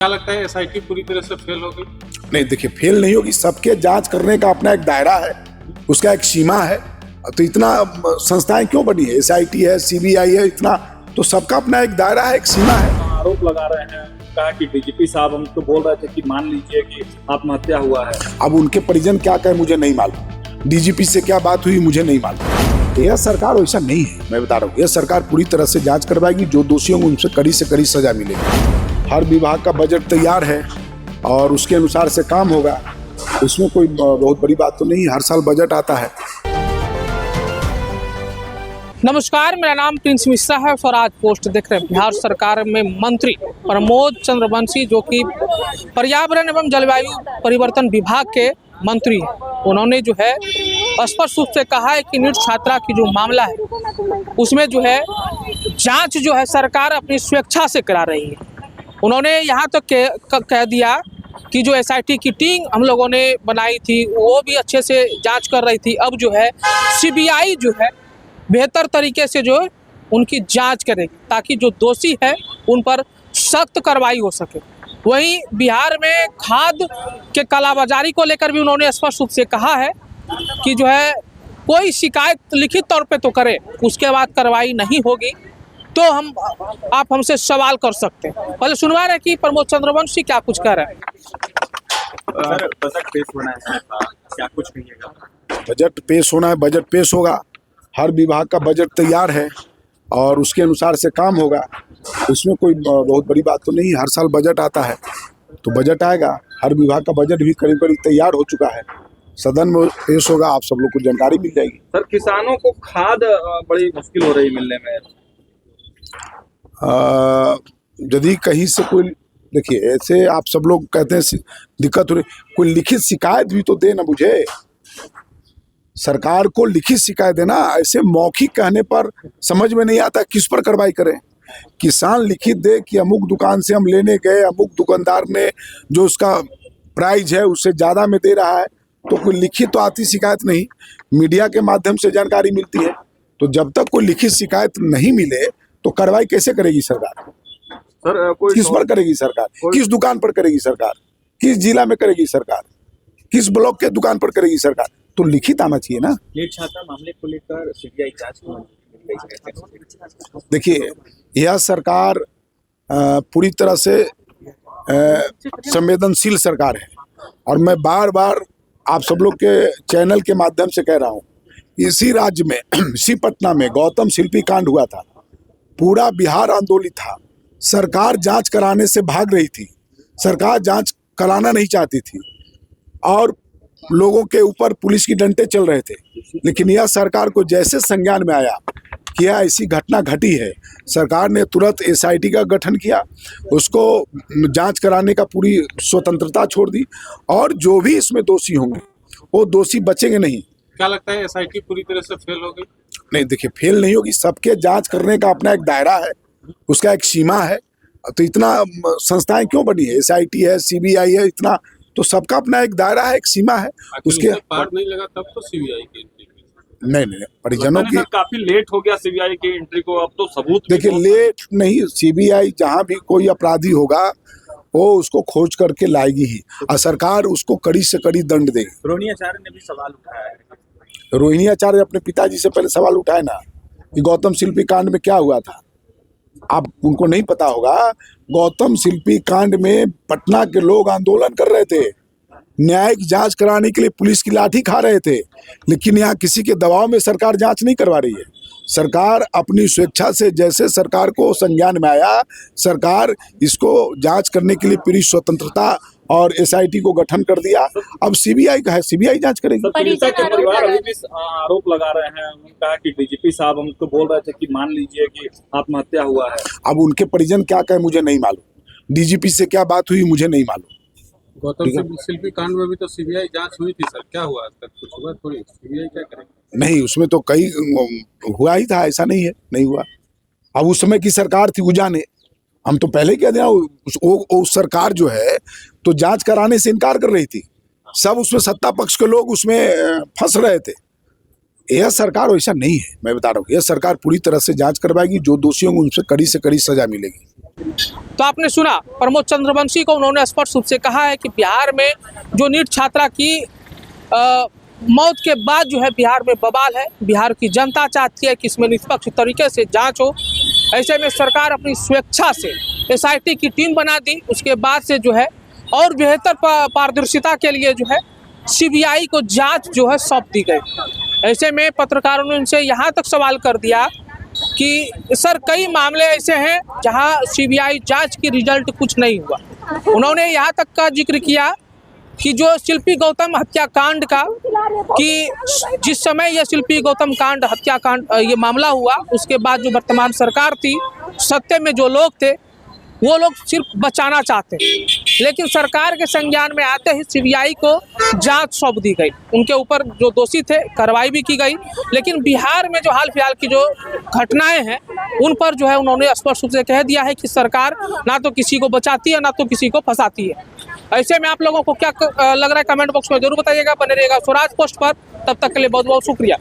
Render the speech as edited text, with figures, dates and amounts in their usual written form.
क्या लगता है एसआईटी पूरी तरह से फेल हो गई? नहीं, देखिए, फेल नहीं होगी। सबके जांच करने का अपना एक दायरा है, उसका एक सीमा है। तो इतना संस्थाएं क्यों बनी है? एसआईटी है, सीबीआई है, इतना तो सबका अपना एक दायरा है, एक सीमा है। आरोप लगा रहे हैं, कहा कि डीजीपी साहब हम तो बोल रहे थे कि मान लीजिए कि आत्महत्या हुआ है। अब उनके परिजन क्या कहे मुझे नहीं मालूम, डीजीपी से क्या बात हुई मुझे नहीं मालूम। यह सरकार वैसा नहीं है, मैं बता रहा हूँ। यह सरकार पूरी तरह से जांच करवाएगी, जो दोषियों को उनसे कड़ी से कड़ी सजा मिलेगी। हर विभाग का बजट तैयार है और उसके अनुसार से काम होगा। इसमें कोई बहुत बड़ी बात तो नहीं, हर साल बजट आता है। नमस्कार, मेरा नाम प्रिंस मिश्रा है। स्वराज पोस्ट देख रहे हैं। बिहार सरकार में मंत्री प्रमोद चंद्रवंशी, जो कि पर्यावरण एवं जलवायु परिवर्तन विभाग के मंत्री हैं, उन्होंने जो है स्पष्ट रूप से कहा है कि नीट छात्रा की जो मामला है उसमें जो है जांच जो है सरकार अपनी स्वेच्छा से करा रही है। उन्होंने यहाँ तक कह दिया कि जो एसआईटी की टीम हम लोगों ने बनाई थी वो भी अच्छे से जांच कर रही थी। अब जो है सीबीआई जो है बेहतर तरीके से जो उनकी जांच करेगी, ताकि जो दोषी है उन पर सख्त कार्रवाई हो सके। वहीं बिहार में खाद के कालाबाजारी को लेकर भी उन्होंने स्पष्ट रूप से कहा है कि जो है कोई शिकायत लिखित तौर पे तो करे, उसके बाद कार्रवाई नहीं होगी तो आप हमसे सवाल कर सकते हैं। पहले सुनवा रहे कि प्रमोद चंद्रवंशी क्या कुछ कह रहे हैं। बजट पेश होना है, क्या कुछ कहिएगा? बजट पेश होना है, बजट पेश होगा। हर विभाग का बजट तैयार है और उसके अनुसार से काम होगा। इसमें कोई बहुत बड़ी बात तो नहीं, हर साल बजट आता है तो बजट आएगा। हर विभाग का बजट भी करीब करीब तैयार हो चुका है, सदन में पेश होगा, आप सब लोग को जानकारी मिल जाएगी। सर, किसानों को खाद बड़ी मुश्किल हो रही मिलने में। यदि कहीं से कोई, देखिए, ऐसे आप सब लोग कहते हैं दिक्कत हो रही, कोई लिखित शिकायत भी तो दे ना मुझे। सरकार को लिखित शिकायत देना, ऐसे मौखिक कहने पर समझ में नहीं आता किस पर कार्रवाई करें। किसान लिखित दे कि अमुक दुकान से हम लेने गए, अमुक दुकानदार ने जो उसका प्राइस है उससे ज़्यादा में दे रहा है, तो कोई लिखित तो आती शिकायत नहीं, मीडिया के माध्यम से जानकारी मिलती है। तो जब तक कोई लिखित शिकायत नहीं मिले तो कार्रवाई कैसे करेगी सरकार? सर, किस पर करेगी सरकार? किस दुकान पर करेगी सरकार? किस जिला में करेगी सरकार? किस ब्लॉक के दुकान पर करेगी सरकार? तो लिखित आना चाहिए ना। नीट छात्रा मामले को लेकर सीबीआई जांच को देखिए, यह सरकार पूरी तरह से संवेदनशील सरकार है और मैं बार बार आप सब लोग के चैनल के माध्यम से कह रहा हूँ, इसी राज्य में इसी पटना में गौतम शिल्पी कांड हुआ था, पूरा बिहार आंदोलित था। सरकार जांच कराने से भाग रही थी, सरकार जांच कराना नहीं चाहती थी और लोगों के ऊपर पुलिस की डंडे चल रहे थे। लेकिन यह सरकार को जैसे संज्ञान में आया कि यह ऐसी घटना घटी है, सरकार ने तुरंत एसआईटी का गठन किया, उसको जांच कराने का पूरी स्वतंत्रता छोड़ दी और जो भी इसमें दोषी होंगे वो दोषी बचेंगे नहीं। क्या लगता है एसआईटी पूरी तरह से फेल हो गई? नहीं, देखिए, फेल नहीं होगी। सबके जांच करने का अपना एक दायरा है, उसका एक सीमा है। तो इतना संस्थाएं क्यों बनी है? एसआईटी है, सीबीआई है, इतना तो सबका अपना एक दायरा है, एक सीमा है। उसके पार नहीं लगा तब तो सीबीआई की एंट्री की। नहीं, परिजनों की काफी लेट हो गया सीबीआई की एंट्री को, अब तो सबूत देखिए, लेट नहीं, सीबीआई जहां भी कोई अपराधी होगा वो उसको खोज करके लाएगी ही और सरकार उसको कड़ी से कड़ी दंड देगी। रोहिणी आचार्य ने भी सवाल उठाया है। रोहिणी आचार्य अपने पिताजी से पहले सवाल उठाए ना कि गौतम शिल्पी कांड में क्या हुआ था। आप उनको नहीं पता होगा, गौतम शिल्पी कांड में पटना के लोग आंदोलन कर रहे थे, न्यायिक जांच कराने के लिए पुलिस की लाठी खा रहे थे, लेकिन यहाँ किसी के दबाव में सरकार जांच नहीं करवा रही है। सरकार अपनी स्वेच्छा से, जैसे सरकार को संज्ञान में आया, सरकार इसको जांच करने के लिए पूरी स्वतंत्रता और एसआईटी को गठन कर दिया। अब सीबीआई का है, सीबीआई जांच करेगी। पीड़िता के परिवार अभी भी आरोप लगा रहे हैं, उन्होंने कहा कि डीजीपी साहब हम तो बोल रहे थे कि मान लीजिए कि आत्महत्या हुआ है। अब उनके परिजन क्या कहे मुझे नहीं मालूम, डीजीपी से क्या बात हुई मुझे नहीं मालूम। गौतम शिल्पी कांड में भी तो सीबीआई जांच हुई थी सर, क्या हुआ? आज तक कुछ हुआ थोड़ी? सीबीआई क्या करेगी? नहीं, उसमें तो कई हुआ ही था, ऐसा नहीं है नहीं हुआ। अब उस समय की सरकार थी, वो जाने, हम तो पहले कह दिया, उस सरकार जो है तो जांच कराने से इनकार कर रही थी। सब उसमें सत्ता पक्ष के लोग उसमें फंस रहे थे। यह सरकार वैसा नहीं है, मैं बता रहा हूँ। यह सरकार पूरी तरह से जांच करवाएगी, जो दोषियों को उनसे कड़ी से कड़ी सजा मिलेगी। तो आपने सुना प्रमोद चंद्रवंशी को, उन्होंने स्पष्ट रूप से कहा है कि बिहार में जो नीट छात्रा की मौत के बाद जो है बिहार में बवाल है। बिहार की जनता चाहती है कि इसमें निष्पक्ष तरीके से जांच हो। ऐसे में सरकार अपनी स्वेच्छा से SIT की टीम बना दी। उसके बाद से जो है और बेहतर पारदर्शिता के लिए जो है CBI को जांच जो है सौंप दी गई। ऐसे में पत्रकारों ने उनसे यहाँ तक सवाल कर दिया कि सर कई मामले ऐसे हैं जहाँ CBI जांच की रिजल्ट कुछ नहीं हुआ। उन्होंने यहाँ तक का जिक्र किया कि जो शिल्पी गौतम हत्याकांड का, कि जिस समय यह शिल्पी गौतम कांड हत्याकांड ये मामला हुआ, उसके बाद जो वर्तमान सरकार थी, सत्ता में जो लोग थे वो लोग सिर्फ बचाना चाहते, लेकिन सरकार के संज्ञान में आते ही CBI को जांच सौंप दी गई। उनके ऊपर जो दोषी थे कार्रवाई भी की गई। लेकिन बिहार में जो हाल फिलहाल की जो घटनाएं हैं उन पर जो है उन्होंने स्पष्ट रूप से कह दिया है कि सरकार ना तो किसी को बचाती है ना तो किसी को फंसाती है। ऐसे में आप लोगों को क्या लग रहा है कमेंट बॉक्स में जरूर बताइएगा। बने रहिएगा स्वराज पोस्ट पर। तब तक के लिए बहुत बहुत शुक्रिया।